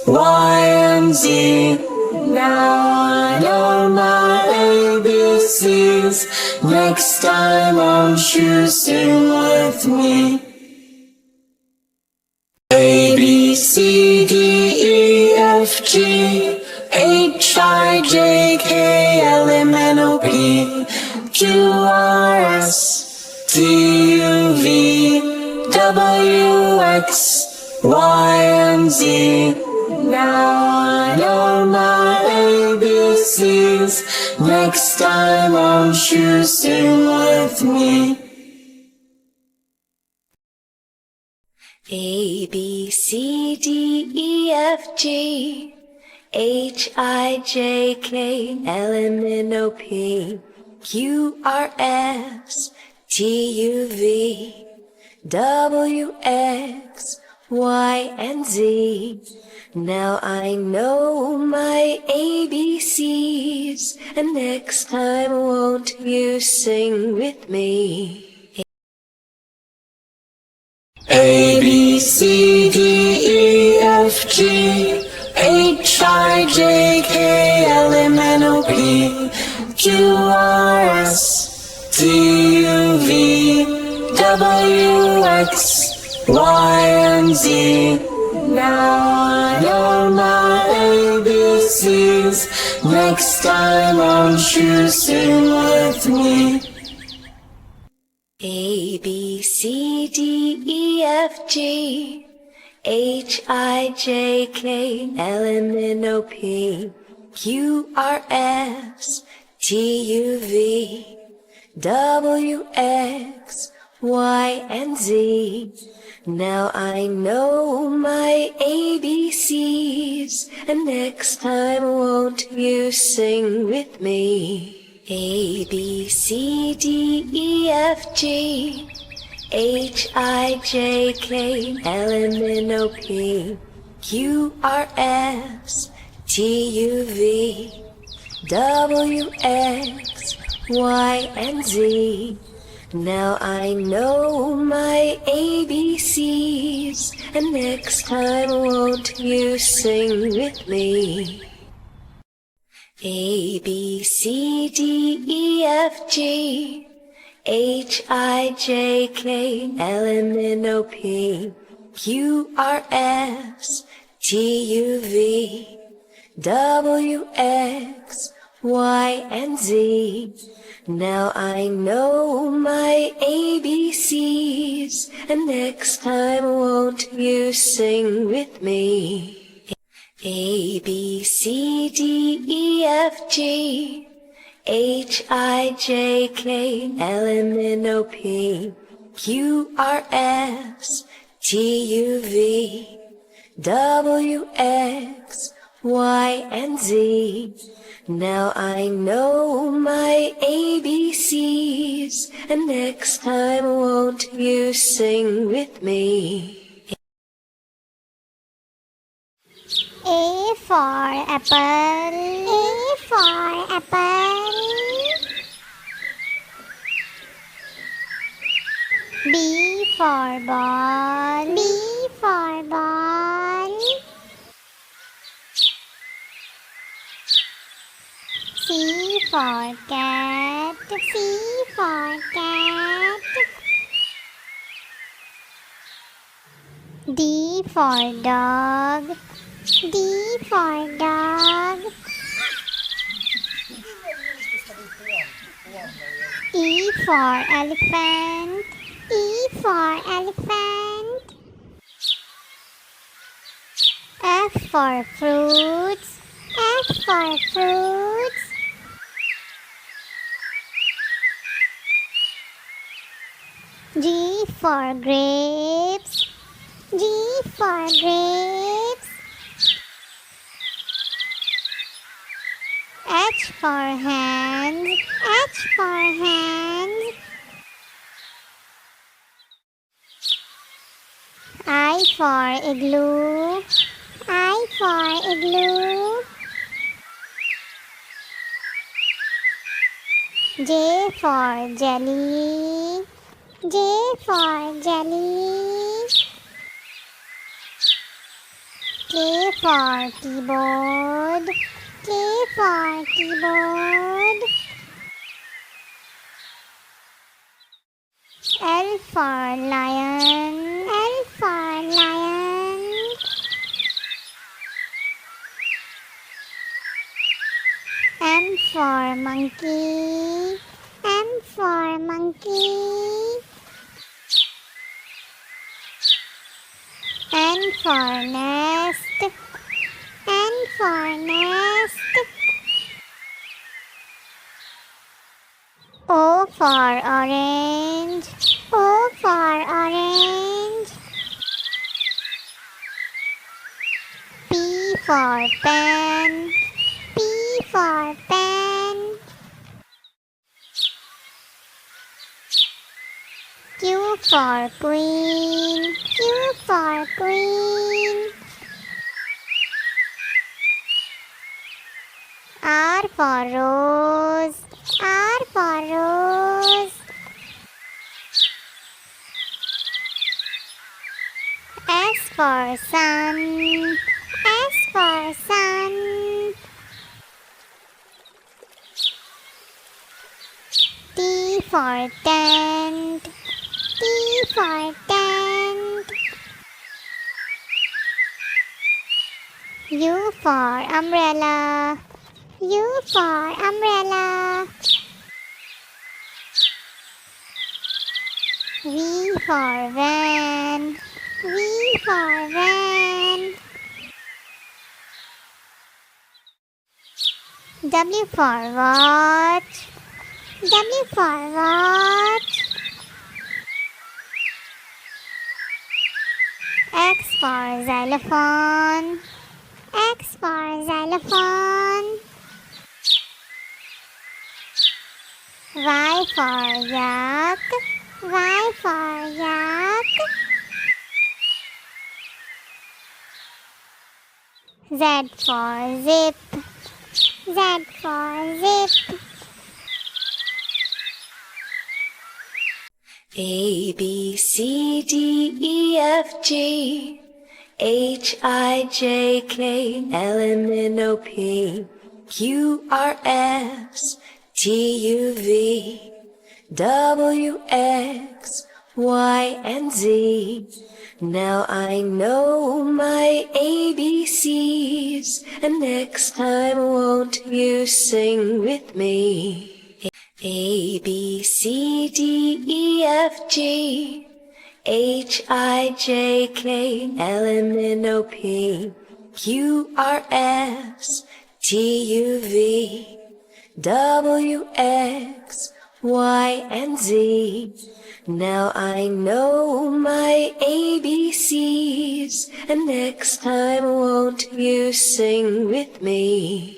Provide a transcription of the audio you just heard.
Y, and Z. Now I know my ABCs. Next time won't you sing with me? A, B, C, D, E, F, G, H, I, J, K, L, M, N, O, P, Q, R, S, T, U, V, W, X, Y, and Z. Now I know my ABCs. Next time won't you sing with me? A, B, C, D, E, F, G, H, I, J, K, L, M, N, O, P, Q, R, S, T, U, V, W, X, Y, and Z. Now I know my ABCs, and next time won't you sing with me? A, B, C, D, E, F, G, H, I, J, K, L, M, N, O, P, Q, R, S, T, U, V, W, X, Y, and Z. Now I know my ABCs. Next time won't you sing with me? A, B, C, D, E, F, G, H, I, J, K, L, M, N, O, P, Q, R, S, T, U, V, W, X, Y, and Z. Now I know my ABCs, and next time won't you sing with me? A, B, C, D, E, F, G, H, I, J, K, L, M, N, O, P, Q, R, S, T, U, V, W, X, Y, and Z. Now I know my ABCs, and next time won't you sing with me? A, B, C, D, E, F, G, H, I, J, K, L, M, N, O, P, Q, R, S, T, U, V, W, X, Y, and Z. Now I know my ABCs, and next time won't you sing with me? A, B, C, D, E, F, G, H, I, J, K, L, M, N, O, P, Q, R, S, T, U, V, W, X, Y, and Z. Now I know my ABCs, and next time won't you sing with me? A for apple, A for apple. B for ball, B for ball. C for cat, C for cat. D for dog, D for dog. E for elephant, E for elephant. F for fruits, F for fruits. G for grapes, G for grapes. H for hands, H for hands. I for igloo, I for igloo. J for jelly, J for jelly. K for keyboard. K for keyboard. L for lion. L for lion. M for monkey. M for monkey. N for nest. N for nest. O for orange. O for orange. P for pen. P for pen. Q for queen. Q for queen. R for rose. R for rose. S for sun. S for sun. T for tent. T for tent. U for umbrella. U for umbrella. V for van. V for van. W for watch. W for watch. X for xylophone. X for xylophone. Y for yak. Y for yak. Z for zip. Z for zip. A, B, C, D, E, F, G, H, I, J, K, L, M, N, O, P, Q, R, S, T, U, V, W, X, Y, and Z. Now I know my ABCs, and next time won't you sing with me? A, B, C, D, E, F, G, H, I, J, K, L, M, N, O, P, Q, R, S, T, U, V, W, X, Y, and Z. Now I know my ABCs, and next time won't you sing with me?